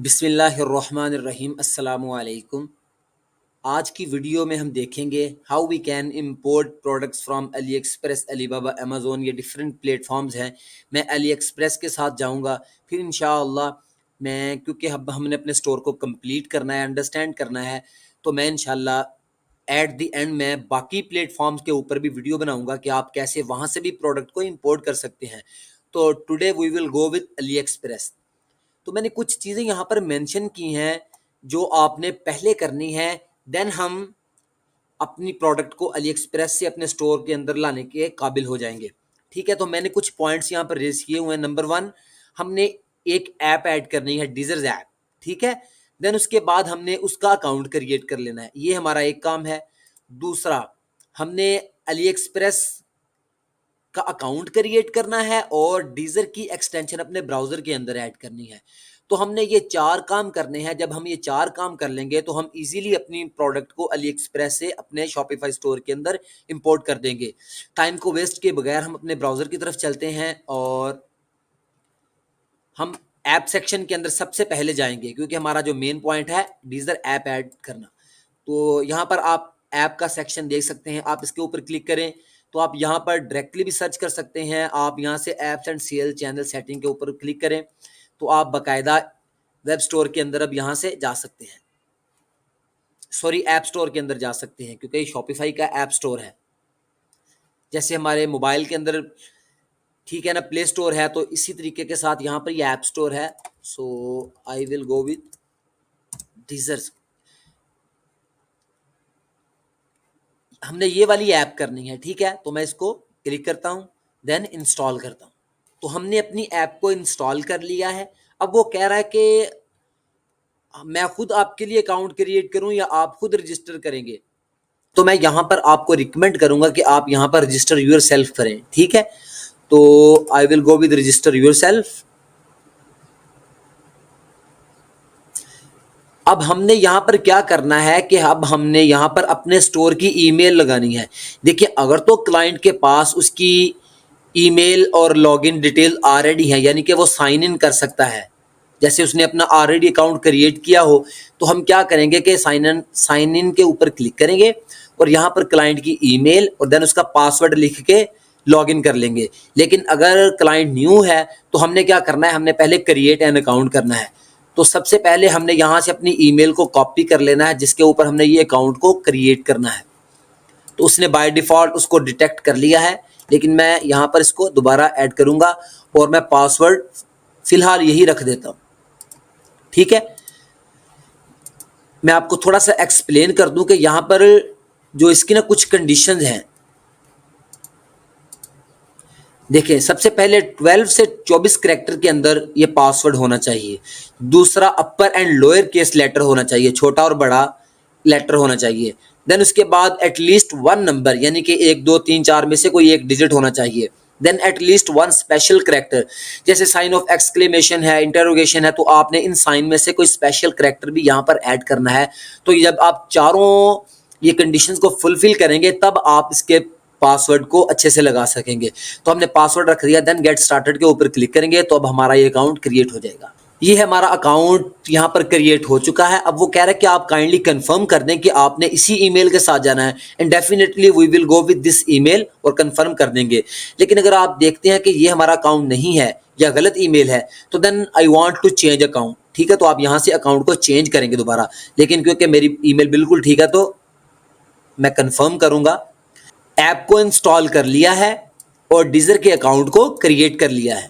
बिस्मिल्लाहिर्रहमानिर्रहीम अस्सलामुअलैकुम। आज की वीडियो में हम देखेंगे how we can import products from AliExpress, Alibaba, Amazon. ये डिफरेंट प्लेटफॉर्म्स हैं। मैं अली एक्सप्रेस के साथ जाऊंगा, फिर इंशाअल्लाह मैं, क्योंकि अब हमने अपने स्टोर को कंप्लीट करना है, अंडरस्टैंड करना है, तो मैं इंशाअल्लाह एट द एंड में बाकी प्लेटफॉर्म्स के ऊपर भी वीडियो बनाऊंगा कि आप कैसे वहाँ से भी प्रोडक्ट को इंपोर्ट कर सकते हैं। तो today we will go with AliExpress. तो मैंने कुछ चीज़ें यहाँ पर मेंशन की हैं जो आपने पहले करनी है, देन हम अपनी प्रोडक्ट को अली एक्सप्रेस से अपने स्टोर के अंदर लाने के काबिल हो जाएंगे। ठीक है, तो मैंने कुछ पॉइंट्स यहाँ पर रेज किए हुए हैं। नंबर 1, हमने एक ऐप ऐड करनी है, डीजर्स ऐप। ठीक है, देन उसके बाद हमने उसका अकाउंट क्रिएट कर लेना है, ये हमारा एक काम है। दूसरा, हमने अली एक्सप्रेस का अकाउंट क्रिएट करना है और डीजर की एक्सटेंशन अपने ब्राउजर के अंदर ऐड करनी है। तो हमने ये 4 काम करने हैं। जब हम ये 4 काम कर लेंगे तो हम इजीली अपनी प्रोडक्ट को अली एक्सप्रेस से अपने शॉपिफाई स्टोर के अंदर इंपोर्ट कर देंगे। टाइम को वेस्ट किए बगैर हम अपने ब्राउजर की तरफ चलते हैं और हम ऐप सेक्शन के अंदर सबसे पहले जाएंगे, क्योंकि हमारा जो मेन पॉइंट है डीजर ऐप ऐड करना। तो यहाँ पर आप ऐप का सेक्शन देख सकते हैं। आप इसके ऊपर क्लिक करें तो आप यहाँ पर डायरेक्टली भी सर्च कर सकते हैं। आप यहाँ से apps and sale channel setting के ऊपर क्लिक करें तो आप बाकायदा वेब स्टोर के अंदर अब यहाँ से जा सकते हैं, सॉरी ऐप स्टोर के अंदर जा सकते हैं, क्योंकि ये शॉपिफाई का ऐप स्टोर है। जैसे हमारे मोबाइल के अंदर, ठीक है ना, प्ले स्टोर है, तो इसी तरीके के साथ यहाँ पर ये ऐप स्टोर है। सो आई विल गो विद डीजर्स। हमने ये वाली ऐप करनी है, ठीक है, तो मैं इसको क्लिक करता हूँ, देन इंस्टॉल करता हूँ। तो हमने अपनी ऐप को इंस्टॉल कर लिया है। अब वो कह रहा है कि मैं खुद आपके लिए अकाउंट क्रिएट करूँ या आप खुद रजिस्टर करेंगे। तो मैं यहाँ पर आपको रिकमेंड करूँगा कि आप यहाँ पर रजिस्टर यूर सेल्फ करें। ठीक है, तो I will go with register yourself. अब हमने यहाँ पर क्या करना है कि अब हमने यहाँ पर अपने स्टोर की ईमेल लगानी है। देखिए, अगर तो क्लाइंट के पास उसकी ईमेल और लॉगिन डिटेल ऑलरेडी है, यानी कि वो साइन इन कर सकता है, जैसे उसने अपना ऑलरेडी अकाउंट क्रिएट किया हो, तो हम क्या करेंगे कि साइन इन के ऊपर क्लिक करेंगे और यहाँ पर क्लाइंट की ईमेल और देन उसका पासवर्ड लिख के लॉगिन कर लेंगे। लेकिन अगर क्लाइंट न्यू है तो हमने क्या करना है, हमने पहले क्रिएट एन अकाउंट करना है। तो सबसे पहले हमने यहाँ से अपनी ईमेल को कॉपी कर लेना है जिसके ऊपर हमने ये अकाउंट को क्रिएट करना है। तो उसने बाय डिफ़ॉल्ट उसको डिटेक्ट कर लिया है, लेकिन मैं यहाँ पर इसको दोबारा ऐड करूँगा और मैं पासवर्ड फ़िलहाल यही रख देता हूँ। ठीक है, मैं आपको थोड़ा सा एक्सप्लेन कर दूं कि यहाँ पर जो इसकी ना कुछ कंडीशंस हैं। देखिए, सबसे पहले 12 से 24 कैरेक्टर के अंदर ये पासवर्ड होना चाहिए। दूसरा, अपर एंड लोअर केस लेटर होना चाहिए, छोटा और बड़ा लेटर होना चाहिए। देन उसके बाद एटलीस्ट 1 नंबर, यानी कि 1 2 3 4 में से कोई एक डिजिट होना चाहिए। देन एटलीस्ट 1 स्पेशल करेक्टर, जैसे साइन ऑफ एक्सक्लेमेशन है, इंटरोगेशन है, तो आपने इन साइन में से कोई स्पेशल करेक्टर भी यहाँ पर ऐड करना है। तो जब आप चारों ये कंडीशंस को फुलफिल करेंगे तब आप इसके पासवर्ड को अच्छे से लगा सकेंगे। तो हमने पासवर्ड रख दिया, देन गेट स्टार्टेड के ऊपर क्लिक करेंगे तो अब हमारा ये अकाउंट क्रिएट हो जाएगा। ये हमारा अकाउंट यहाँ पर क्रिएट हो चुका है। अब वो कह रहा है कि आप काइंडली कंफर्म कर दें कि आपने इसी ईमेल के साथ जाना है, and definitely we will go with this email और कंफर्म कर देंगे। लेकिन अगर आप देखते हैं कि ये हमारा अकाउंट नहीं है या गलत ईमेल है, तो then I want to change account. ठीक है, तो आप यहाँ से अकाउंट को चेंज करेंगे दोबारा। लेकिन क्योंकि मेरी ईमेल बिल्कुल ठीक है तो मैं कंफर्म करूँगा। ऐप को इंस्टॉल कर लिया है और डीजर के अकाउंट को क्रिएट कर लिया है।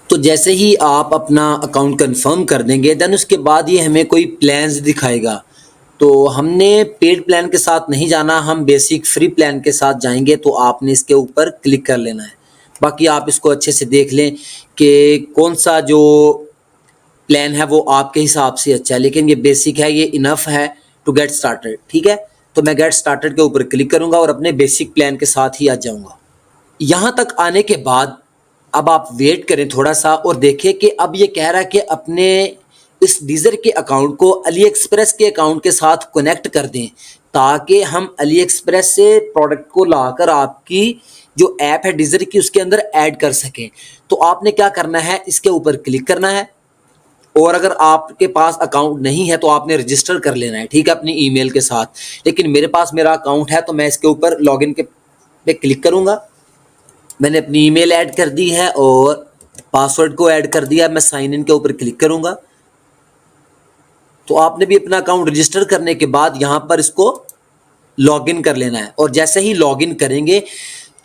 तो जैसे ही आप अपना अकाउंट कंफर्म कर देंगे, देन उसके बाद ये हमें कोई प्लान्स दिखाएगा। तो हमने पेड प्लान के साथ नहीं जाना, हम बेसिक फ्री प्लान के साथ जाएंगे। तो आपने इसके ऊपर क्लिक कर लेना है। बाकी आप इसको अच्छे से देख लें कि कौन सा जो प्लान है वो आपके हिसाब से अच्छा है, लेकिन ये बेसिक है, ये इनफ है टू गेट स्टार्टेड। ठीक है, तो मैं गेट स्टार्टेड के ऊपर क्लिक करूँगा और अपने बेसिक प्लान के साथ ही आ जाऊँगा। यहाँ तक आने के बाद अब आप वेट करें थोड़ा सा और देखें कि अब ये कह रहा है कि अपने इस डीजर के अकाउंट को अली एक्सप्रेस के अकाउंट के साथ कनेक्ट कर दें, ताकि हम अली एक्सप्रेस से प्रोडक्ट को लाकर आपकी जो ऐप है डीजर की उसके अंदर ऐड कर सकें। तो आपने क्या करना है, इसके ऊपर क्लिक करना है और अगर आपके पास अकाउंट नहीं है तो आपने रजिस्टर कर लेना है, ठीक है, अपनी ईमेल के साथ। लेकिन मेरे पास मेरा अकाउंट है तो मैं इसके ऊपर लॉगिन के पे क्लिक करूंगा। मैंने अपनी ईमेल ऐड कर दी है और पासवर्ड को ऐड कर दिया। मैं साइन इन के ऊपर क्लिक करूंगा। तो आपने भी अपना अकाउंट रजिस्टर करने के बाद यहाँ पर इसको लॉगिन कर लेना है और जैसे ही लॉगिन करेंगे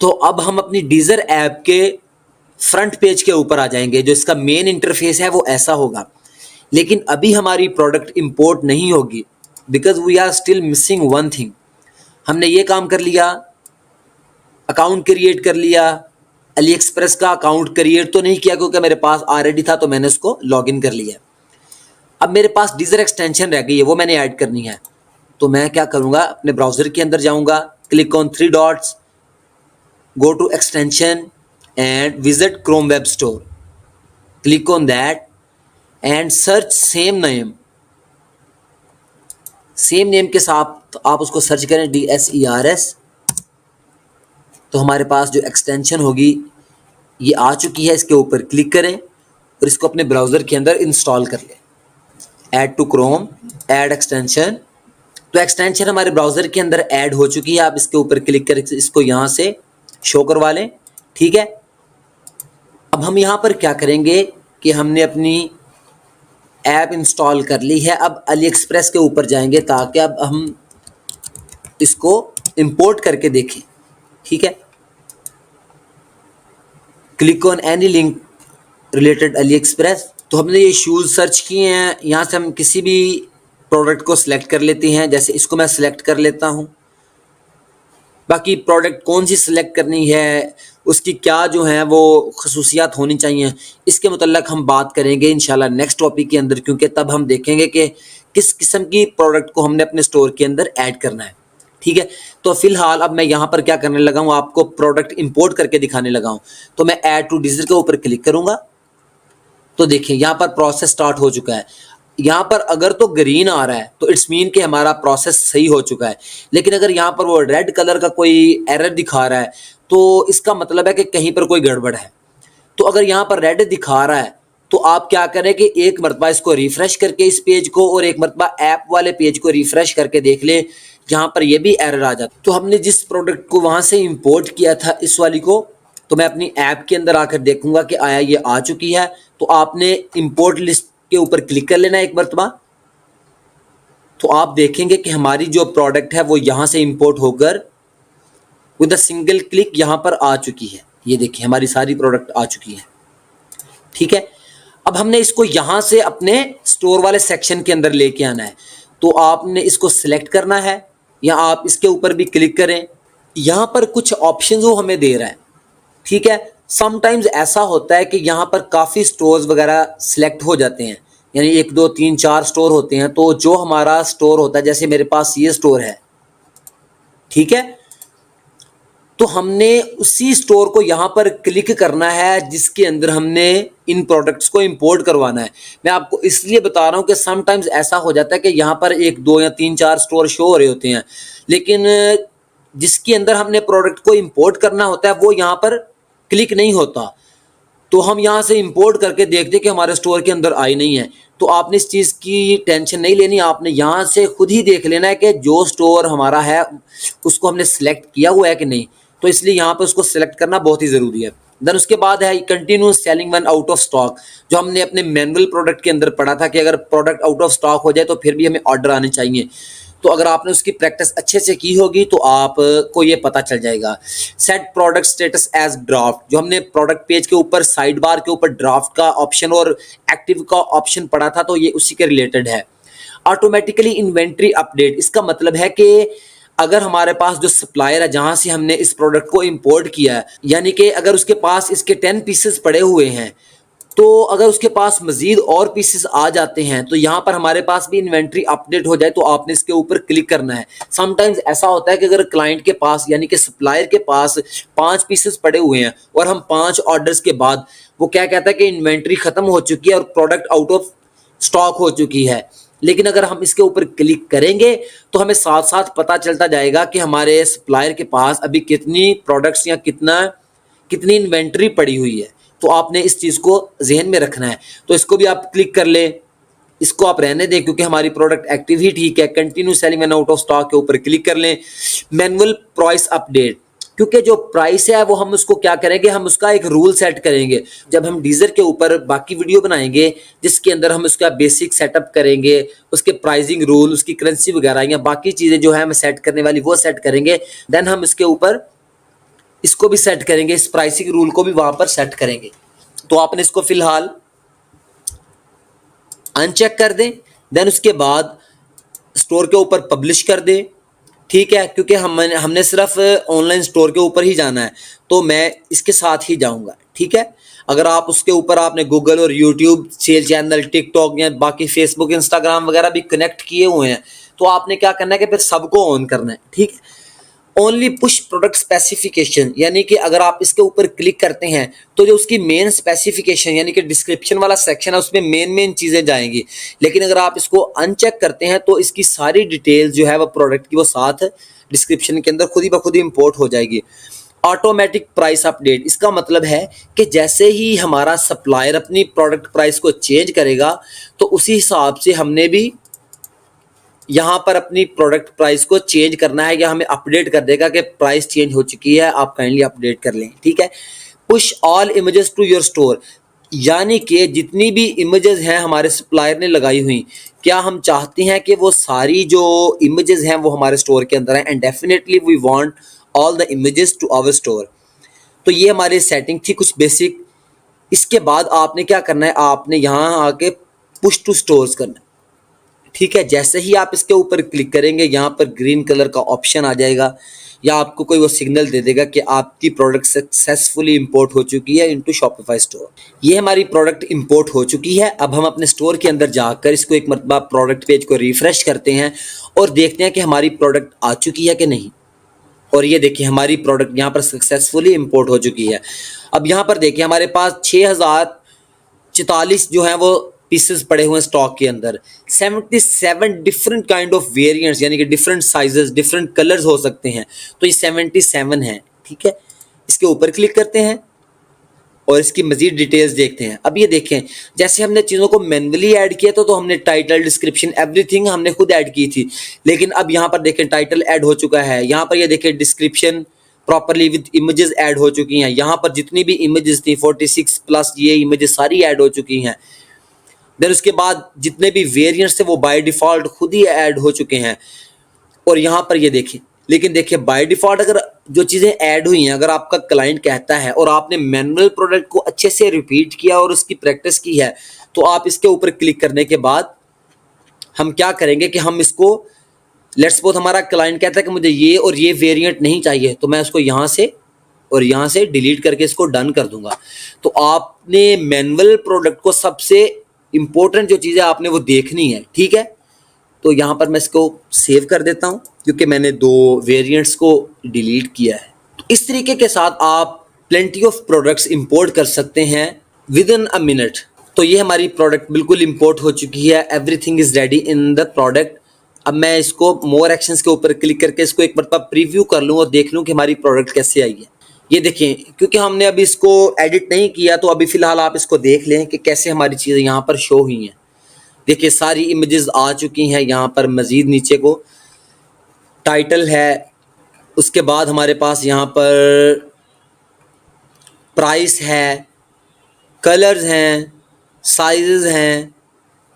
तो अब हम अपनी डीजर ऐप के फ्रंट पेज के ऊपर आ जाएंगे। जो इसका मेन इंटरफेस है वो ऐसा होगा, लेकिन अभी हमारी प्रोडक्ट इंपोर्ट नहीं होगी because we are still missing one thing. हमने ये काम कर लिया, अकाउंट क्रिएट कर लिया, अली एक्सप्रेस का अकाउंट क्रिएट तो नहीं किया क्योंकि मेरे पास ऑलरेडी था तो मैंने उसको लॉगिन कर लिया। अब मेरे पास डीजर एक्सटेंशन रह गई है, वो मैंने ऐड करनी है। तो मैं क्या करूँगा, अपने ब्राउज़र के अंदर जाऊँगा, click on 3 dots, go to extension and visit Chrome web store, click on that and search same name के साथ आप उसको सर्च करें DSERS। तो हमारे पास जो एक्सटेंशन होगी ये आ चुकी है, इसके ऊपर क्लिक करें और इसको अपने ब्राउज़र के अंदर इंस्टॉल कर लें। Add to Chrome, add extension. तो एक्सटेंशन हमारे ब्राउज़र के अंदर ऐड हो चुकी है। आप इसके ऊपर क्लिक कर इसको यहाँ से शो करवा लें, ठीक है। अब हम यहाँ पर क्या करेंगे कि हमने अपनी ऐप इंस्टॉल कर ली है। अब अली एक्सप्रेस के ऊपर जाएंगे ताकि अब हम इसको इंपोर्ट करके देखें, ठीक है। Click on any link related Ali express. तो हमने ये शूज़ सर्च किए हैं, यहाँ से हम किसी भी प्रोडक्ट को सिलेक्ट कर लेते हैं। जैसे इसको मैं सिलेक्ट कर लेता हूँ। बाकी प्रोडक्ट कौन सी सिलेक्ट करनी है, उसकी क्या जो है वो खसूसियात होनी चाहिए, इसके मुतल्लक हम बात करेंगे इंशाल्लाह नेक्स्ट टॉपिक के अंदर, क्योंकि तब हम देखेंगे कि किस किस्म की प्रोडक्ट को हमने अपने स्टोर के अंदर ऐड करना है, ठीक है। तो फिलहाल अब मैं यहाँ पर क्या करने लगा हूँ, आपको प्रोडक्ट इंपोर्ट करके दिखाने लगा हूँ। तो मैं ऐड टू डीजर के ऊपर क्लिक करूँगा। तो देखिए यहाँ पर प्रोसेस स्टार्ट हो चुका है। यहाँ पर अगर तो ग्रीन आ रहा है तो इट्स मीन कि हमारा प्रोसेस सही हो चुका है। लेकिन अगर यहाँ पर वो रेड कलर का कोई एरर दिखा रहा है तो इसका मतलब है कि कहीं पर कोई गड़बड़ है। तो अगर यहाँ पर रेड दिखा रहा है तो आप क्या करें कि एक मरतबा इसको रिफ्रेश करके इस पेज को और एक मरतबा ऐप वाले पेज को रिफ्रेश करके देख ले, जहाँ पर ये भी एरर आ जाता। तो हमने जिस प्रोडक्ट को वहाँ से इम्पोर्ट किया था इस वाली को, तो मैं अपनी ऐप के अंदर आकर देखूंगा कि आया ये आ चुकी है। तो आपने इंपोर्ट लिस्ट के ऊपर क्लिक कर लेना एक मरतबा। तो आप देखेंगे कि हमारी जो प्रोडक्ट है वो यहाँ से इंपोर्ट होकर विद अ सिंगल क्लिक यहाँ पर आ चुकी है। ये देखिए हमारी सारी प्रोडक्ट आ चुकी है, ठीक है। अब हमने इसको यहाँ से अपने स्टोर वाले सेक्शन के अंदर लेके आना है। तो आपने इसको सिलेक्ट करना है या आप इसके ऊपर भी क्लिक करें। यहाँ पर कुछ ऑप्शंस वो हमें दे रहा है, ठीक है। समटाइम्स ऐसा होता है कि यहाँ पर काफ़ी स्टोर्स वगैरह सिलेक्ट हो जाते हैं, यानी 1 2 3 4 स्टोर होते हैं। तो जो हमारा स्टोर होता है, जैसे मेरे पास ये स्टोर है, ठीक है, तो हमने उसी स्टोर को यहाँ पर क्लिक करना है जिसके अंदर हमने इन प्रोडक्ट्स को इंपोर्ट करवाना है। मैं आपको इसलिए बता रहा हूँ कि समटाइम्स ऐसा हो जाता है कि यहाँ पर 1 2 या 3 4 स्टोर शो हो रहे होते हैं, लेकिन जिसके अंदर हमने प्रोडक्ट को इंपोर्ट करना होता है वो यहाँ पर क्लिक नहीं होता। तो हम यहाँ से इंपोर्ट करके देखते कि हमारे स्टोर के अंदर आई नहीं है। तो आपने इस चीज़ की टेंशन नहीं लेनी, आपने यहाँ से खुद ही देख लेना है कि जो स्टोर हमारा है उसको हमने सेलेक्ट किया हुआ है कि नहीं। तो इसलिए यहाँ पर उसको सेलेक्ट करना बहुत ही ज़रूरी है। देन उसके बाद है continue selling one out of stock, जो हमने अपने मैनुअल प्रोडक्ट के अंदर पढ़ा था कि अगर प्रोडक्ट आउट ऑफ स्टॉक हो जाए तो फिर भी हमें ऑर्डर आने चाहिए। तो अगर आपने उसकी प्रैक्टिस अच्छे से की होगी तो आपको ये पता चल जाएगा। Set product status as draft, जो हमने प्रोडक्ट पेज के ऊपर साइड बार के ऊपर ड्राफ्ट का ऑप्शन और एक्टिव का ऑप्शन पढ़ा था, तो ये उसी के रिलेटेड है। ऑटोमेटिकली इन्वेंट्री अपडेट, इसका मतलब है कि अगर हमारे पास जो सप्लायर है जहां से हमने इस प्रोडक्ट को इंपोर्ट किया है, यानी कि अगर उसके पास इसके 10 पीसेस पड़े हुए हैं, तो अगर उसके पास मजीद और पीसेस आ जाते हैं तो यहाँ पर हमारे पास भी इन्वेंट्री अपडेट हो जाए तो आपने इसके ऊपर क्लिक करना है। समटाइम्स ऐसा होता है कि अगर क्लाइंट के पास यानी कि सप्लायर के पास 5 पीसेस पड़े हुए हैं और हम 5 ऑर्डर्स के बाद वो क्या कहता है कि इन्वेंट्री खत्म हो चुकी है और प्रोडक्ट आउट ऑफ स्टॉक हो चुकी है, लेकिन अगर हम इसके ऊपर क्लिक करेंगे तो हमें साथ साथ पता चलता जाएगा कि हमारे सप्लायर के पास अभी कितनी प्रोडक्ट्स या कितनी इन्वेंट्री पड़ी हुई है। तो आपने इस चीज़ को जहन में रखना है। तो इसको भी आप क्लिक कर लें, इसको आप रहने दें क्योंकि हमारी प्रोडक्ट एक्टिव ही ठीक है। Continue selling and out of stock के ऊपर क्लिक कर लें। मैनुअल प्राइस अपडेट, क्योंकि जो प्राइस है वो हम उसको क्या करेंगे, हम उसका एक रूल सेट करेंगे। जब हम डीजर के ऊपर बाकी वीडियो बनाएंगे जिसके अंदर हम उसका बेसिक सेटअप करेंगे, उसके प्राइसिंग रूल, उसकी करेंसी वगैरह या बाकी चीज़ें जो है हमें सेट करने वाली वो सेट करेंगे। देन हम इसके ऊपर इसको भी सेट करेंगे, इस प्राइसिंग रूल को भी वहाँ पर सेट करेंगे। तो आपने इसको फिलहाल अनचेक कर दें। देन उसके बाद स्टोर के ऊपर पब्लिश कर दें, ठीक है, क्योंकि हमने सिर्फ ऑनलाइन स्टोर के ऊपर ही जाना है, तो मैं इसके साथ ही जाऊंगा, ठीक है। अगर आप उसके ऊपर आपने गूगल और यूट्यूब सेल चैनल, टिकटॉक या बाकी फेसबुक, इंस्टाग्राम वगैरह भी कनेक्ट किए हुए हैं, तो आपने क्या करना है कि फिर सबको ऑन करना है, ठीक है। ओनली पुश प्रोडक्ट स्पेसिफिकेशन, यानी कि अगर आप इसके ऊपर क्लिक करते हैं तो जो उसकी मेन स्पेसिफिकेशन यानी कि डिस्क्रिप्शन वाला सेक्शन है उसमें मेन चीज़ें जाएंगी। लेकिन अगर आप इसको अनचेक करते हैं तो इसकी सारी डिटेल जो है वो प्रोडक्ट की वो साथ डिस्क्रिप्शन के अंदर खुद ही बखुद इंपोर्ट हो जाएगी। ऑटोमेटिक प्राइस अपडेट, इसका मतलब है कि जैसे ही हमारा सप्लायर अपनी प्रोडक्ट प्राइस को चेंज करेगा तो उसी हिसाब से हमने भी यहाँ पर अपनी प्रोडक्ट प्राइस को चेंज करना है, या हमें अपडेट कर देगा कि प्राइस चेंज हो चुकी है, आप काइंडली अपडेट कर लें, ठीक है। Push all images to your store, यानी कि जितनी भी इमेजेस हैं हमारे सप्लायर ने लगाई हुई, क्या हम चाहते हैं कि वो सारी जो इमेजेस हैं वो हमारे स्टोर के अंदर हैं, and definitely we want all the images to our store. तो ये हमारी सेटिंग थी कुछ बेसिक। इसके बाद आपने क्या करना है, आपने यहाँ आके पुश टू स्टोर्स करना है, ठीक है। जैसे ही आप इसके ऊपर क्लिक करेंगे यहाँ पर ग्रीन कलर का ऑप्शन आ जाएगा, या आपको कोई वो सिग्नल दे देगा कि आपकी प्रोडक्ट सक्सेसफुली इंपोर्ट हो चुकी है इनटू शॉपिफाई स्टोर। ये हमारी प्रोडक्ट इंपोर्ट हो चुकी है। अब हम अपने स्टोर के अंदर जाकर इसको एक मरतबा प्रोडक्ट पेज को रिफ्रेश करते हैं और देखते हैं कि हमारी प्रोडक्ट आ चुकी है कि नहीं। और ये देखिए हमारी प्रोडक्ट यहाँ पर सक्सेसफुली इंपोर्ट हो चुकी है। अब यहाँ पर देखिए हमारे पास 6044 जो है वो पीसेस पड़े हुए हैं स्टॉक के अंदर। 77 डिफरेंट काइंड ऑफ वेरिएंट्स, यानी कि डिफरेंट साइजेस, डिफरेंट कलर्स हो सकते हैं। तो ये 77 है, ठीक है। इसके ऊपर क्लिक करते हैं और इसकी मजीद डिटेल्स देखते हैं। अब ये देखें, जैसे हमने चीज़ों को मैन्युअली ऐड किया तो हमने टाइटल, डिस्क्रिप्शन, एवरीथिंग हमने खुद ऐड की थी। लेकिन अब यहाँ पर देखें टाइटल ऐड हो चुका है, यहाँ पर ये देखें description properly with images add हो चुकी हैं। यहाँ पर जितनी भी इमेजेस थी 46 प्लस ये इमेजेस सारी ऐड हो चुकी हैं। देन उसके बाद जितने भी वेरिएंट्स थे वो बाय डिफ़ॉल्ट खुद ही ऐड हो चुके हैं। और यहाँ पर ये देखें, लेकिन देखिए बाय डिफ़ॉल्ट अगर जो चीज़ें ऐड हुई हैं, अगर आपका क्लाइंट कहता है और आपने मैनुअल प्रोडक्ट को अच्छे से रिपीट किया और उसकी प्रैक्टिस की है, तो आप इसके ऊपर क्लिक करने के बाद हम क्या करेंगे कि हम इसको, लेट्स सपोज हमारा क्लाइंट कहता है कि मुझे ये और ये वेरिएंट नहीं चाहिए, तो मैं उसको यहाँ से और यहाँ से डिलीट करके इसको डन कर दूंगा। तो आपने मैनुअल प्रोडक्ट को सबसे इम्पोर्टेंट जो चीज़ है आपने वो देखनी है, ठीक है। तो यहाँ पर मैं इसको सेव कर देता हूँ क्योंकि मैंने 2 वेरिएंट्स को डिलीट किया है। तो इस तरीके के साथ आप प्लेंटी ऑफ प्रोडक्ट्स इंपोर्ट कर सकते हैं विद इन अ मिनट। तो ये हमारी प्रोडक्ट बिल्कुल इंपोर्ट हो चुकी है, everything is ready in the product. अब मैं इसको मोर एक्शंस के ऊपर क्लिक करके इसको एक बार प्रीव्यू कर लूँ और देख लूँ कि हमारी प्रोडक्ट कैसे आई है। ये देखें, क्योंकि हमने अभी इसको एडिट नहीं किया तो अभी फ़िलहाल आप इसको देख लें कि कैसे हमारी चीज़ें यहाँ पर शो हुई हैं। देखिए सारी इमेजेस आ चुकी हैं, यहाँ पर मज़ीद नीचे को टाइटल है, उसके बाद हमारे पास यहाँ पर प्राइस है, कलर्स हैं, साइजेस हैं,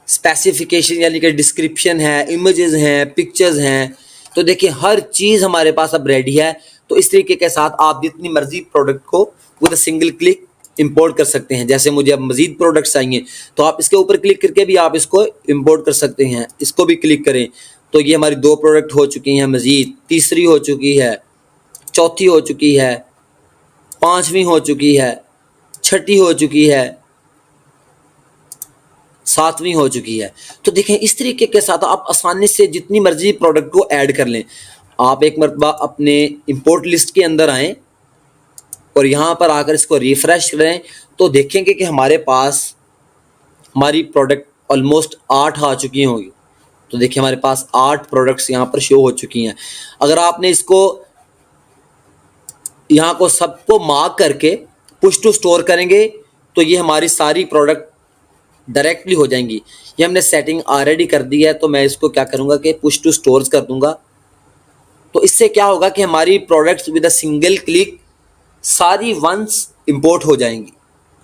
स्पेसिफिकेशन यानी कि डिस्क्रिप्शन है, इमेजेस हैं, पिक्चर्स हैं। तो देखिए हर चीज़ हमारे पास अब रेडी है। तो इस तरीके के साथ आप जितनी मर्जी प्रोडक्ट को with a single click import कर सकते हैं। जैसे मुझे अब मज़ीद प्रोडक्ट्स चाहिए तो आप इसके ऊपर क्लिक करके भी आप इसको इंपोर्ट कर सकते हैं। इसको भी क्लिक करें तो ये हमारी 2 प्रोडक्ट हो चुकी हैं, मज़ीद तीसरी हो चुकी है, चौथी हो चुकी है, 5वीं हो चुकी है, 6ठी हो चुकी है, 7वीं हो चुकी है। तो देखें इस तरीके के साथ आप आसानी से जितनी मर्जी प्रोडक्ट को ऐड कर लें। आप एक मरतबा अपने इंपोर्ट लिस्ट के अंदर आएँ और यहाँ पर आकर इसको रिफ्रेश करें तो देखेंगे कि हमारे पास हमारी प्रोडक्ट ऑलमोस्ट 8 आ चुकी होंगी। तो देखिए हमारे पास 8 प्रोडक्ट्स यहाँ पर शो हो चुकी हैं। अगर आपने इसको यहाँ को सबको मार्क करके पुश टू स्टोर करेंगे तो ये हमारी सारी प्रोडक्ट डायरेक्टली हो जाएंगी। ये हमने सेटिंग ऑलरेडी कर दी है, तो मैं इसको क्या करूँगा कि पुश टू स्टोर्स कर दूंगा। तो इससे क्या होगा कि हमारी products with a single click सारी वंस इंपोर्ट हो जाएंगी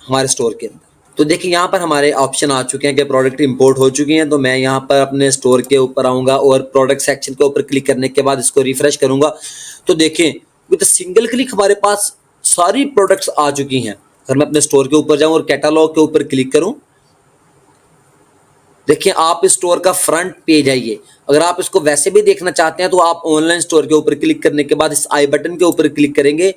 हमारे स्टोर के अंदर। तो देखिए यहाँ पर हमारे ऑप्शन आ चुके हैं कि प्रोडक्ट इंपोर्ट हो चुकी हैं। तो मैं यहाँ पर अपने स्टोर के ऊपर आऊँगा और प्रोडक्ट सेक्शन के ऊपर क्लिक करने के बाद इसको रिफ्रेश करूँगा। तो देखें विद सिंगल क्लिक हमारे पास सारी प्रोडक्ट्स आ चुकी हैं। अगर मैं अपने स्टोर के ऊपर जाऊँ और कैटालॉग के ऊपर क्लिक करूँ, देखिए आप इस स्टोर का फ्रंट पेज है ये। अगर आप इसको वैसे भी देखना चाहते हैं तो आप ऑनलाइन स्टोर के ऊपर क्लिक करने के बाद इस आई बटन के ऊपर क्लिक करेंगे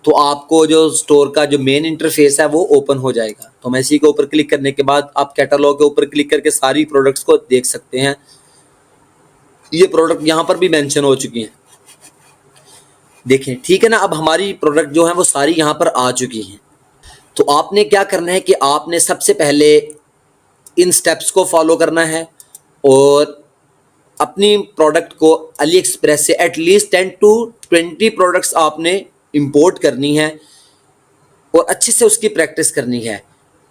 तो आपको जो स्टोर का जो मेन इंटरफेस है वो ओपन हो जाएगा। तो मैं इसी के ऊपर क्लिक करने के बाद आप कैटलॉग के ऊपर क्लिक करके सारी प्रोडक्ट्स को देख सकते हैं। ये प्रोडक्ट यहाँ पर भी मेंशन हो चुकी हैं, देखें, ठीक है ना। अब हमारी प्रोडक्ट जो है वो सारी यहाँ पर आ चुकी हैं। तो आपने क्या करना है कि आपने सबसे पहले इन स्टेप्स को फॉलो करना है और अपनी प्रोडक्ट को अली एक्सप्रेस से एटलीस्ट 10 to 20 प्रोडक्ट्स आपने इंपोर्ट करनी है और अच्छे से उसकी प्रैक्टिस करनी है।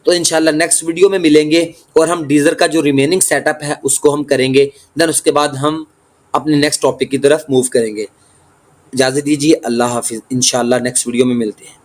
तो इंशाल्लाह नेक्स्ट वीडियो में मिलेंगे और हम डीजर का जो रिमेनिंग सेटअप है उसको हम करेंगे। देन उसके बाद हम अपने नेक्स्ट टॉपिक की तरफ मूव करेंगे। इजाज़त दीजिए, अल्लाह हाफिज़। इंशाल्लाह नेक्स्ट वीडियो में मिलते हैं।